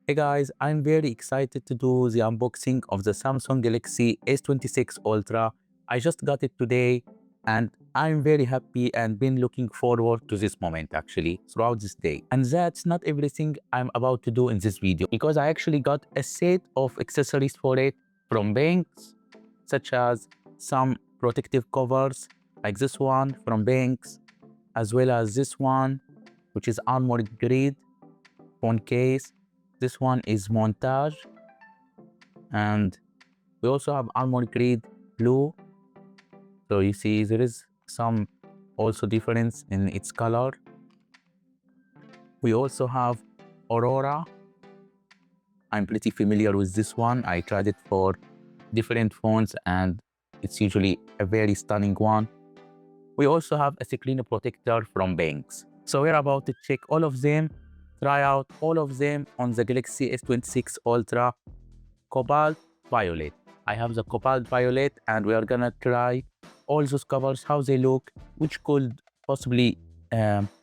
Hey guys, I'm very excited to do the unboxing of the Samsung Galaxy S26 Ultra. I just got it today and I'm very happy and been looking forward to this moment actually throughout this day. And that's not everything I'm about to do in this video because I actually got a set of accessories for it from Benks, such as some protective covers like this one from Benks, as well as this one, which is ArmorGrid phone case. This one is Montage, and we also have ArmorGrid blue. So you see there is some also difference in its color. We also have Aurora. I'm pretty familiar with this one. I tried it for different phones and it's usually a very stunning one. We also have a screen protector from Benks. So we're about to check all of them, try out all of them on the Galaxy S26 Ultra Cobalt Violet. I have the Cobalt Violet and we are gonna try all those covers, how they look, which could possibly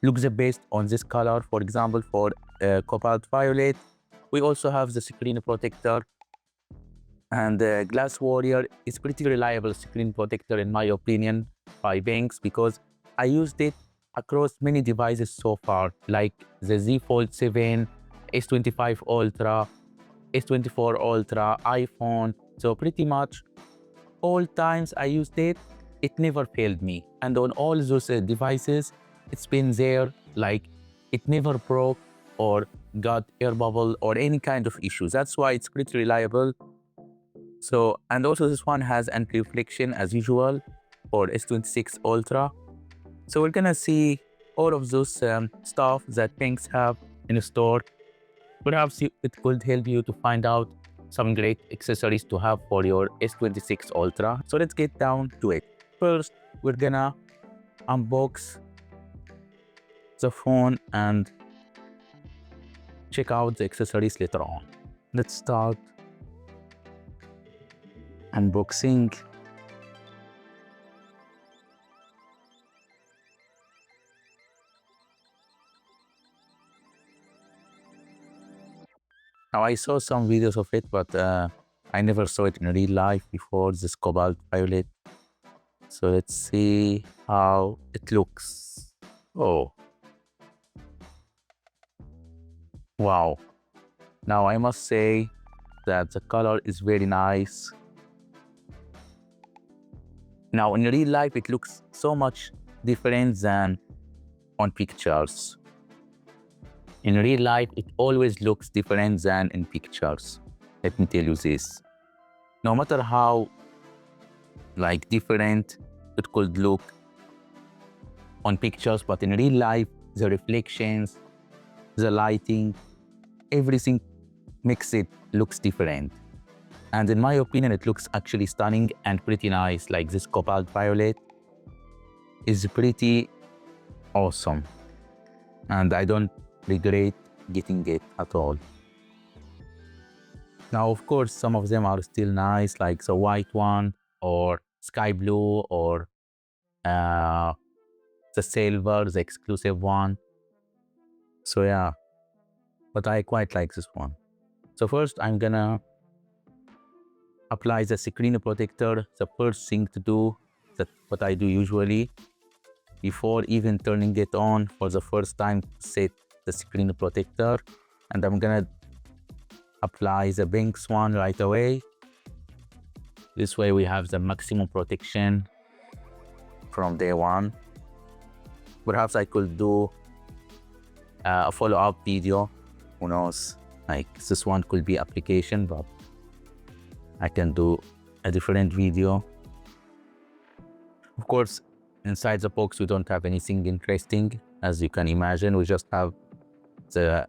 look the best on this color. For example, for Cobalt Violet, we also have the screen protector, and Glass Warrior is pretty reliable screen protector in my opinion by Benks because I used it across many devices so far, like the Z Fold 7, S25 Ultra, S24 Ultra, iPhone. So pretty much all times I used it, it never failed me. And on all those devices, it's been there, like it never broke or got air bubble or any kind of issues. That's why it's pretty reliable. So, and also this one has anti-reflection as usual for S26 Ultra. So we're gonna see all of those stuff that Benks have in store. Perhaps it could help you to find out some great accessories to have for your S26 Ultra. So let's get down to it. First, we're gonna unbox the phone and check out the accessories later on. Let's start unboxing. Now, I saw some videos of it, but I never saw it in real life before, this Cobalt Violet. So let's see how it looks. Oh, wow. Now, I must say that the color is very nice. Now, in real life, it looks so much different than on pictures. In real life, it always looks different than in pictures. Let me tell you this. No matter how different it could look on pictures, but in real life, the reflections, the lighting, everything makes it looks different. And in my opinion, it looks actually stunning and pretty nice. Like this Cobalt Violet is pretty awesome. And I don't regret getting it at all. Now, of course, some of them are still nice, like the white one or sky blue or the silver, the exclusive one. So yeah, but I quite like this one. So first, I'm gonna apply the screen protector. The first thing to do, that's what I do usually, before even turning it on for the first time, set the screen protector, and I'm gonna apply the Benks one right away. This way we have the maximum protection from day one. Perhaps I could do a follow-up video, who knows, like this one could be application, but I can do a different video. Of course, inside the box we don't have anything interesting, as you can imagine. We just have the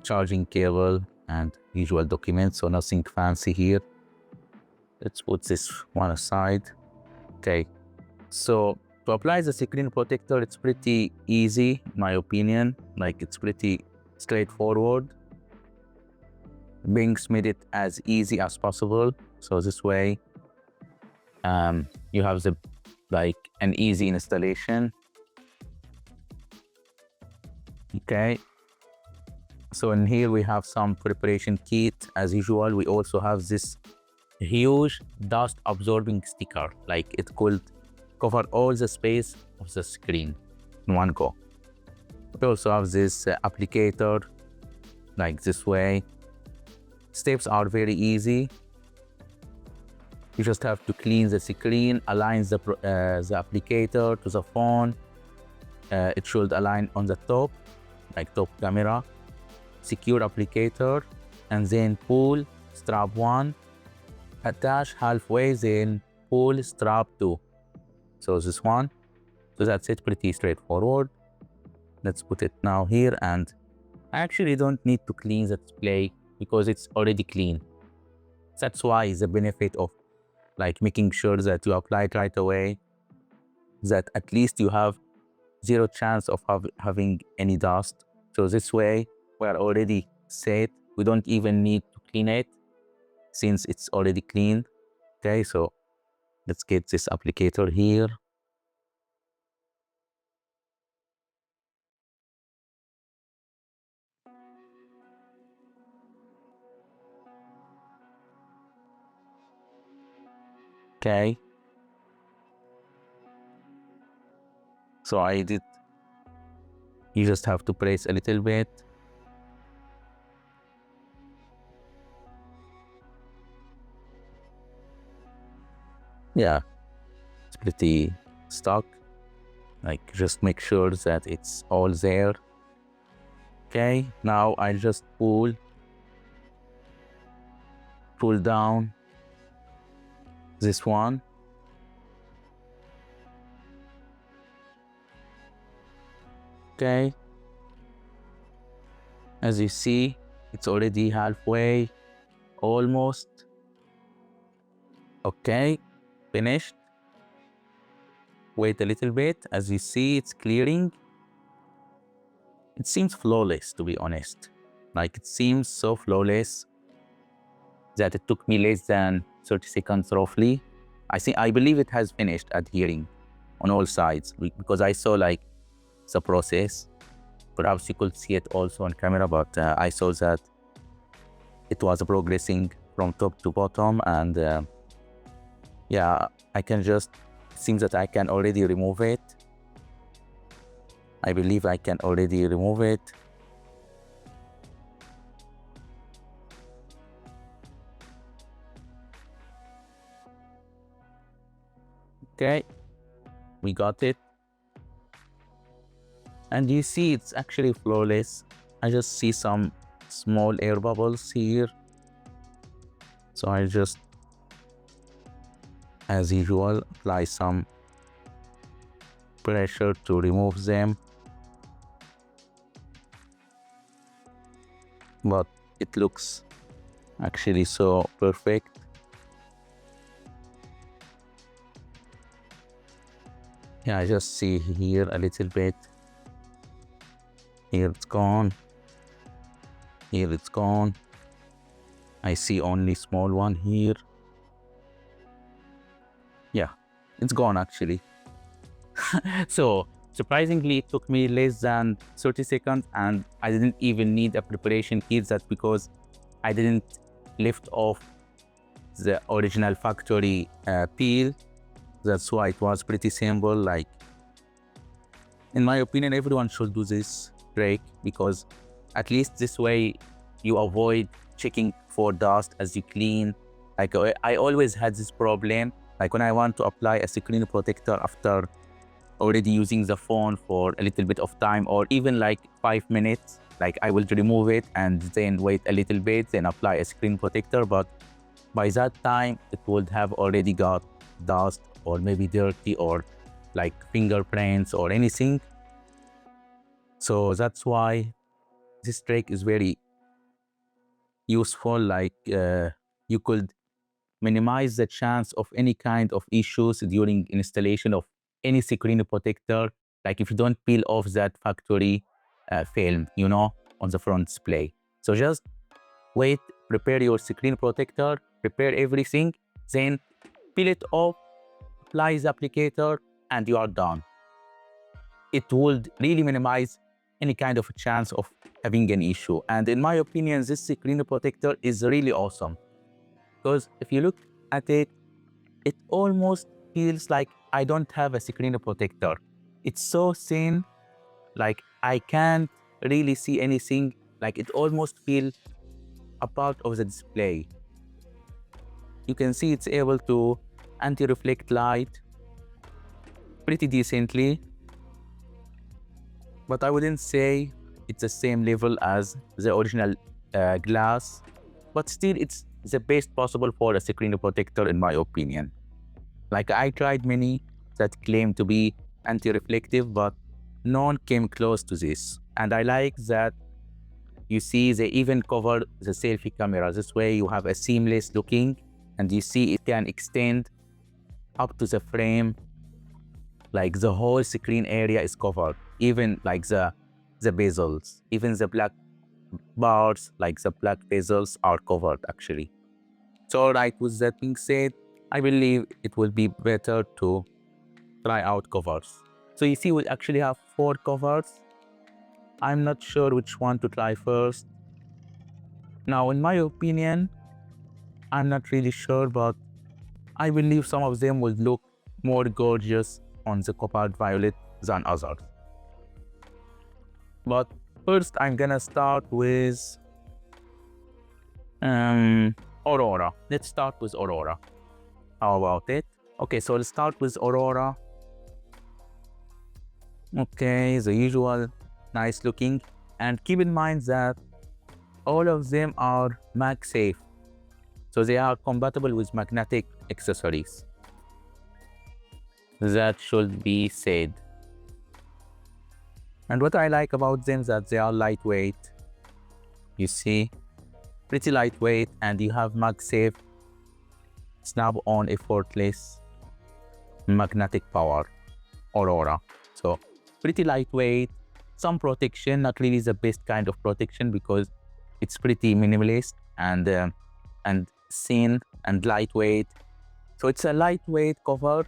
charging cable and usual documents, so nothing fancy here. Let's put this one aside. Okay, so to apply the screen protector, it's pretty easy in my opinion. Like, it's pretty straightforward. Benks made it as easy as possible, so this way you have the an easy installation. Okay, So in here we have some preparation kit. As usual, we also have this huge dust absorbing sticker, like it could cover all the space of the screen in one go. We also have this applicator, like this way. Steps are very easy. You just have to clean the screen, align the applicator to the phone. It should align on the top, like top camera. Secure applicator, and then pull strap 1, attach halfway, then pull strap 2. So this one. So that's it, pretty straightforward. Let's put it now here, and I actually don't need to clean the display because it's already clean. That's why the benefit of like making sure that you apply it right away, that at least you have zero chance of having any dust. So this way we are already set. We don't even need to clean it since it's already clean. Okay, so let's get this applicator here. Okay, so I did. You just have to press a little bit. Yeah, it's pretty stuck. Like, just make sure that it's all there. Okay, now I just pull down this one. Okay, as you see, it's already halfway, almost. Okay, finished. Wait a little bit. As you see, it's clearing. It seems flawless, to be honest. Like, it seems so flawless that it took me less than 30 seconds roughly. I believe it has finished adhering on all sides because I saw like the process. Perhaps you could see it also on camera, but I saw that it was progressing from top to bottom, and yeah, I can just, it seems that I can already remove it. I believe I can already remove it. Okay, we got it. And you see it's actually flawless. I just see some small air bubbles here. So I just, as usual, apply some pressure to remove them. But it looks actually so perfect. Yeah, I just see here a little bit. Here it's gone. Here it's gone. I see only small one here. Yeah, it's gone actually. So surprisingly, it took me less than 30 seconds, and I didn't even need a preparation kit. That's because I didn't lift off the original factory peel. That's why it was pretty simple. Like, in my opinion, everyone should do this trick because at least this way you avoid checking for dust as you clean. Like, I always had this problem. Like, when I want to apply a screen protector after already using the phone for a little bit of time, or even like 5 minutes, like I will remove it and then wait a little bit, then apply a screen protector. But by that time, it would have already got dust or maybe dirty or like fingerprints or anything. So that's why this trick is very useful. Like, you could minimize the chance of any kind of issues during installation of any screen protector. Like, if you don't peel off that factory film, on the front display. So just wait, prepare your screen protector, prepare everything, then peel it off, apply the applicator, and you are done. It would really minimize any kind of a chance of having an issue. And in my opinion, this screen protector is really awesome, because if you look at it, it almost feels like I don't have a screen protector. It's so thin, like I can't really see anything. Like it almost feels a part of the display. You can see it's able to anti-reflect light pretty decently, but I wouldn't say it's the same level as the original glass, but still it's the best possible for a screen protector in my opinion. Like I tried many that claim to be anti-reflective, but none came close to this. And I like that you see they even cover the selfie camera. This way you have a seamless looking, and you see it can extend up to the frame. Like the whole screen area is covered, even like the bezels, even the black bars, like the black bezels are covered actually. So alright, with that being said, I believe it will be better to try out covers. So you see we actually have 4 covers. I'm not sure which one to try first. Now in my opinion, I'm not really sure, but I believe some of them will look more gorgeous on the Cobalt Violet than others. But first I'm gonna start with Aurora. Let's start with Aurora. How about it? Okay, so let's start with Aurora. Okay, the usual nice looking, and keep in mind that all of them are MagSafe, so they are compatible with magnetic accessories. That should be said. And what I like about them is that they are lightweight. You see, pretty lightweight, and you have MagSafe, snap-on effortless magnetic power, Aurora. So pretty lightweight, some protection, not really the best kind of protection because it's pretty minimalist and thin and lightweight. So it's a lightweight cover.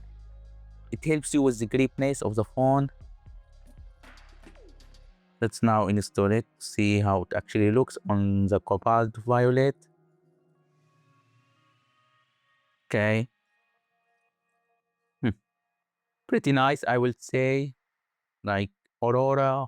It helps you with the gripness of the phone. Let's now install it, see how it actually looks on the Cobalt Violet. Okay. Pretty nice, I will say. Like Aurora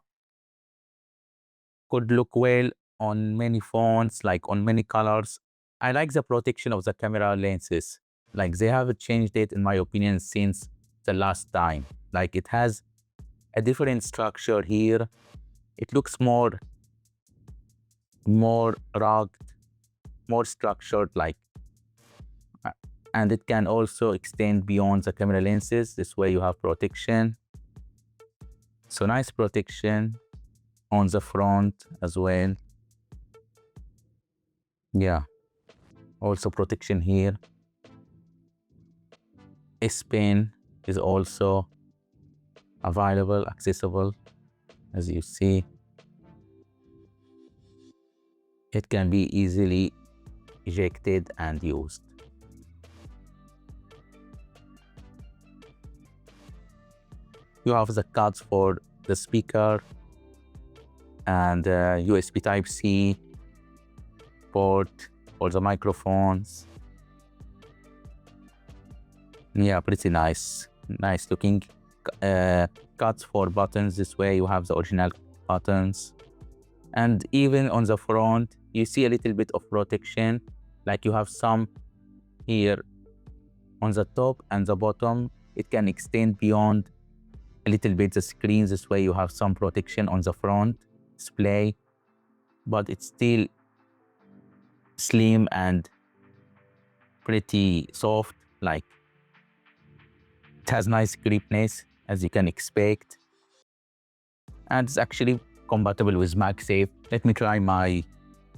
could look well on many phones, like on many colors. I like the protection of the camera lenses. Like they have changed it, in my opinion, since the last time. Like it has a different structure here. It looks more rugged, more structured, like, and it can also extend beyond the camera lenses. This way you have protection. So nice protection on the front as well. Yeah, also protection here. S Pen is also available, accessible, as you see. It can be easily ejected and used. You have the cards for the speaker and USB Type-C port for the microphones. Yeah, pretty nice. Nice looking cuts for buttons. This way you have the original buttons. And even on the front, you see a little bit of protection. Like you have some here on the top and the bottom. It can extend beyond a little bit the screen. This way you have some protection on the front display, but it's still slim and pretty soft. Like it has nice gripness, as you can expect, and it's actually compatible with MagSafe. Let me try my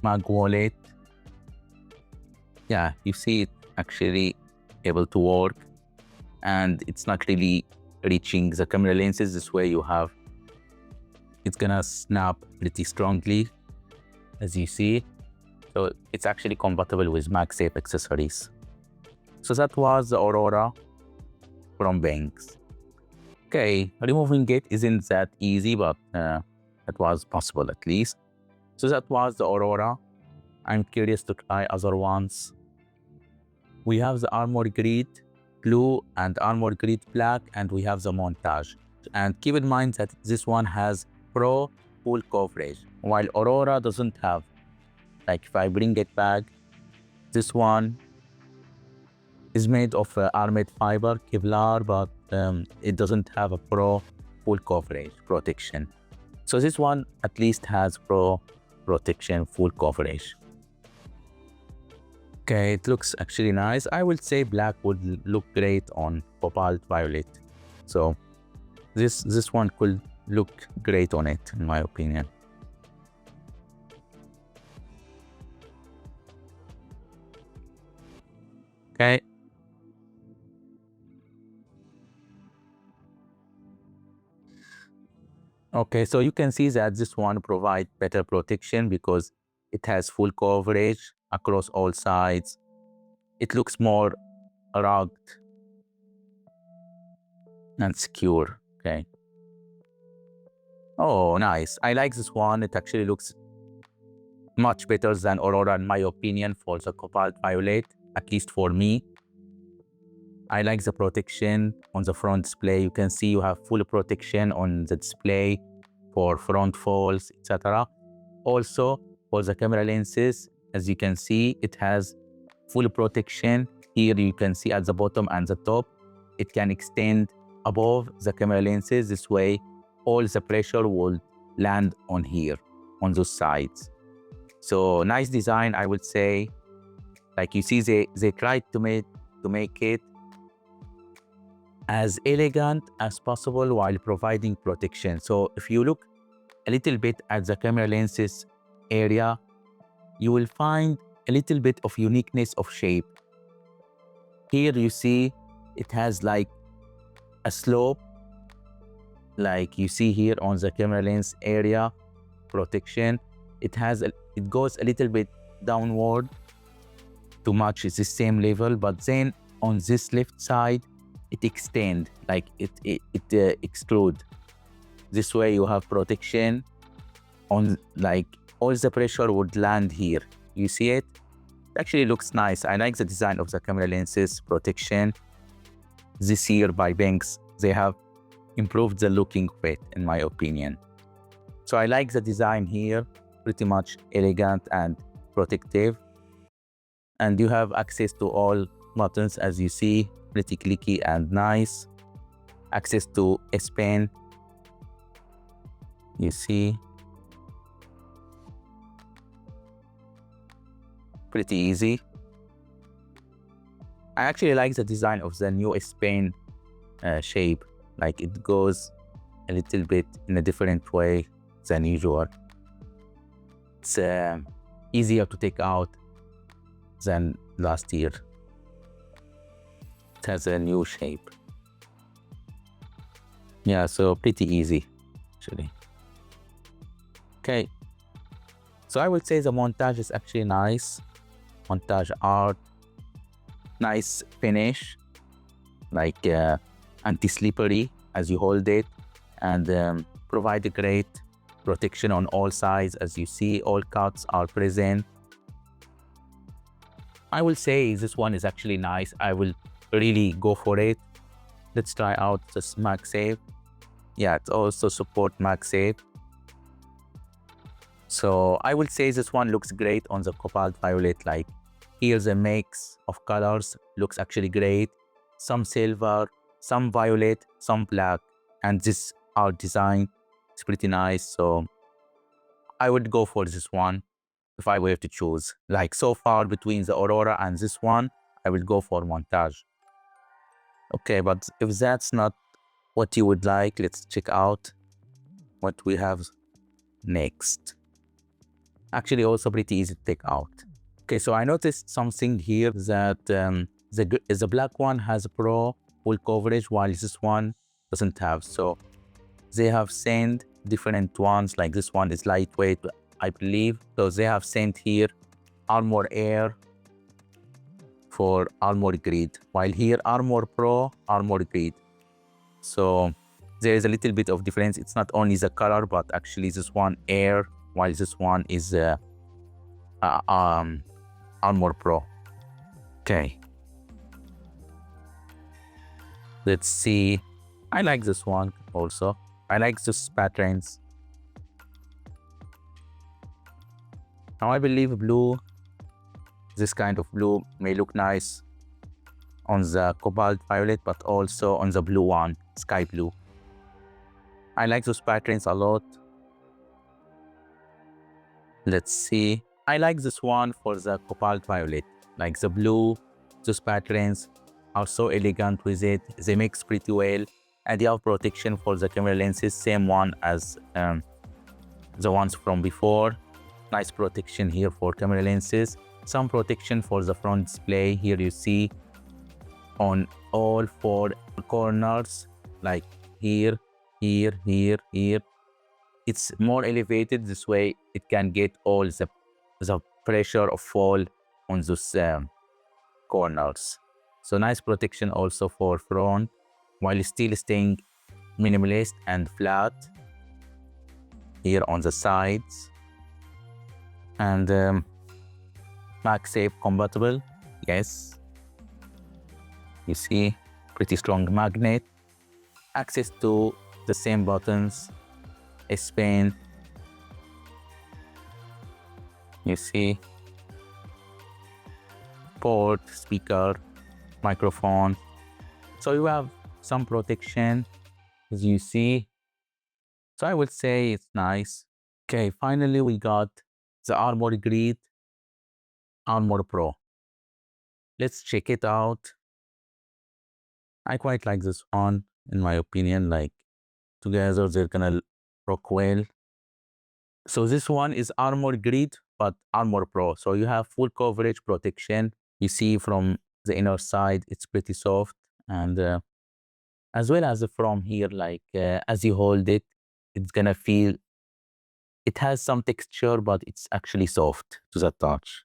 Mag wallet. Yeah, you see it actually able to work, and it's not really reaching the camera lenses. This way you have, it's gonna snap pretty strongly, as you see. So it's actually compatible with MagSafe accessories. So that was the Aurora from Benks. Okay, removing it isn't that easy, but it was possible at least. So that was the Aurora. I'm curious to try other ones. We have the ArmorGrid Blue and ArmorGrid Black, and we have the Montage. And keep in mind that this one has Pro full coverage, while Aurora doesn't have. Like if I bring it back, this one is made of armored fiber, Kevlar, but it doesn't have a Pro full coverage protection. So this one at least has Pro protection, full coverage. Okay, it looks actually nice. I would say black would look great on Cobalt Violet. So this one could look great on it, in my opinion. Okay. Okay, so you can see that this one provides better protection because it has full coverage across all sides. It looks more rugged and secure. Okay. Oh, nice. I like this one. It actually looks much better than Aurora, in my opinion, for the Cobalt Violet, at least for me. I like the protection on the front display. You can see you have full protection on the display for front falls, etc. Also, for the camera lenses, as you can see, it has full protection. Here you can see at the bottom and the top, it can extend above the camera lenses. This way, all the pressure will land on here, on those sides. So nice design, I would say. Like you see, they tried to make it as elegant as possible while providing protection. So if you look a little bit at the camera lenses area, you will find a little bit of uniqueness of shape. Here you see it has like a slope, like you see here on the camera lens area protection. It goes a little bit downward to match the same level, but then on this left side, it extend, like it extrude. This way you have protection on, like all the pressure would land here. You see it? It actually looks nice. I like the design of the camera lenses protection. This year by Benks, they have improved the looking of it, in my opinion. So I like the design here, pretty much elegant and protective. And you have access to all buttons, as you see, pretty clicky and nice. Access to S Pen, you see, pretty easy. I actually like the design of the new S Pen shape. Like it goes a little bit in a different way than usual. It's easier to take out than last year. It has a new shape. Yeah, so pretty easy, actually. Okay, so I would say the montage is actually nice. Montage art, nice finish, like anti-slippery as you hold it, and provide a great protection on all sides. As you see, all cuts are present. I will say this one is actually nice. I will really go for it. Let's try out this MagSafe. Yeah, it also supports MagSafe. So I will say this one looks great on the Cobalt Violet. Like here's a mix of colors, looks actually great. Some silver, some violet, some black, and this art design is pretty nice. So I would go for this one if I were to choose. Like so far between the Aurora and this one, I will go for Montage. Okay, but if that's not what you would like, let's check out what we have next. Actually also pretty easy to take out. Okay, so I noticed something here that the black one has Pro full coverage while this one doesn't have. So they have sent different ones, like this one is lightweight, I believe. So they have sent here ArmorAir for ArmorGrid, while here ArmorPro, ArmorGrid. So there is a little bit of difference. It's not only the color, but actually this one air, while this one is ArmorPro. Okay, let's see. I like this one also. I like this patterns. Now I believe blue, this kind of blue may look nice on the cobalt violet, but also on the blue one, sky blue. I like those patterns a lot. Let's see. I like this one for the cobalt violet. Like the blue, those patterns are so elegant with it. They mix pretty well. And they have protection for the camera lenses, same one as the ones from before. Nice protection here for camera lenses. Some protection for the front display. Here you see on all four corners, like here, here, here, here. It's more elevated. This way it can get all the pressure of fall on those corners. So nice protection also for front, while still staying minimalist and flat here on the sides. And MagSafe compatible, yes. You see, pretty strong magnet. Access to the same buttons, S Pen. You see, port, speaker, microphone. So you have some protection, as you see. So I would say it's nice. Okay, finally we got the ArmorGrid ArmorPro. Let's check it out. I quite like this one, in my opinion. Like together they're gonna rock well. So this one is ArmorGrid, but ArmorPro. So you have full coverage protection. You see from the inner side, it's pretty soft, and as well as from here, like as you hold it, it's gonna feel. It has some texture, but it's actually soft to the touch.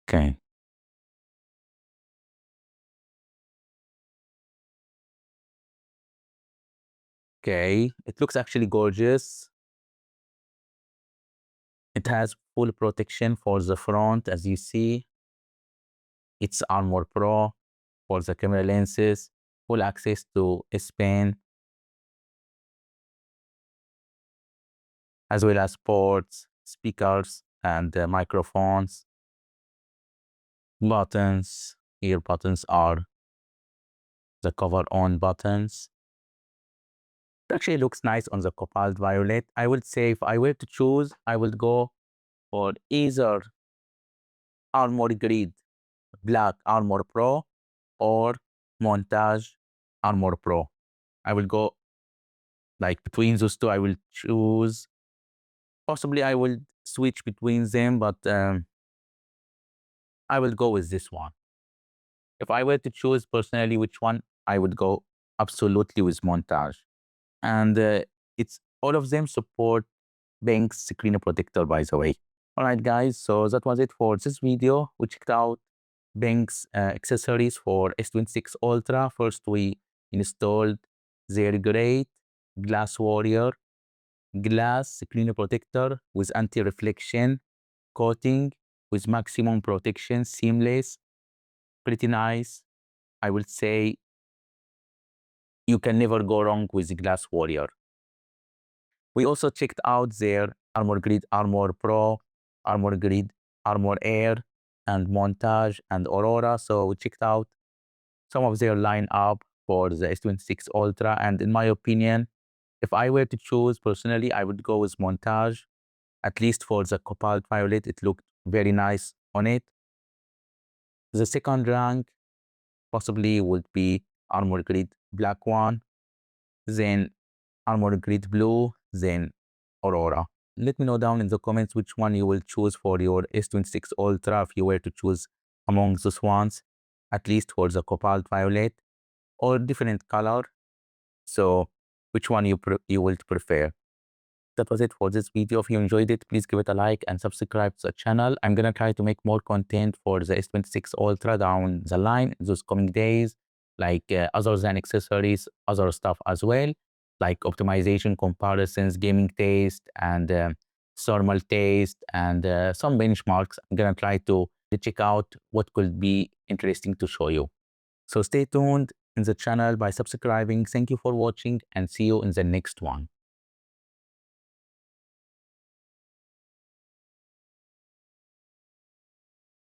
Okay. Okay, it looks actually gorgeous. It has full protection for the front, as you see. It's ArmorPro for the camera lenses, full access to S Pen, as well as ports, speakers, and microphones. Buttons, here buttons are the cover on buttons. It actually looks nice on the Cobalt Violet. I would say if I were to choose, I would go for either ArmorGrid Black ArmorPro or Montage ArmorPro. I will go like between those two. I will choose. Possibly I will switch between them, but I will go with this one. If I were to choose personally which one, I would go absolutely with Montage. And it's all of them support Benks screen protector, by the way. All right, guys, so that was it for this video. We checked out Benks accessories for S26 Ultra. First, we installed their great Glass Warrior glass screen protector with anti-reflection coating with maximum protection, seamless, pretty nice. I would say you can never go wrong with the Glass Warrior. We also checked out their ArmorGrid ArmorPro, ArmorGrid ArmorAir, and Montage and Aurora. So we checked out some of their lineup for the S26 Ultra. And in my opinion, if I were to choose personally, I would go with Montage. At least for the Cobalt Violet, it looked very nice on it. The second rank possibly would be ArmorGrid Black one, then ArmorGrid Blue, then Aurora. Let me know down in the comments which one you will choose for your S26 Ultra if you were to choose among those ones, at least for the Cobalt Violet, or different color. So which one you will prefer. That was it for this video. If you enjoyed it, please give it a like and subscribe to the channel. I'm gonna try to make more content for the S26 Ultra down the line in those coming days. like other than accessories, other stuff as well, like optimization, comparisons, gaming taste, and thermal taste, and some benchmarks. I'm gonna try to check out what could be interesting to show you. So stay tuned in the channel by subscribing. Thank you for watching and see you in the next one.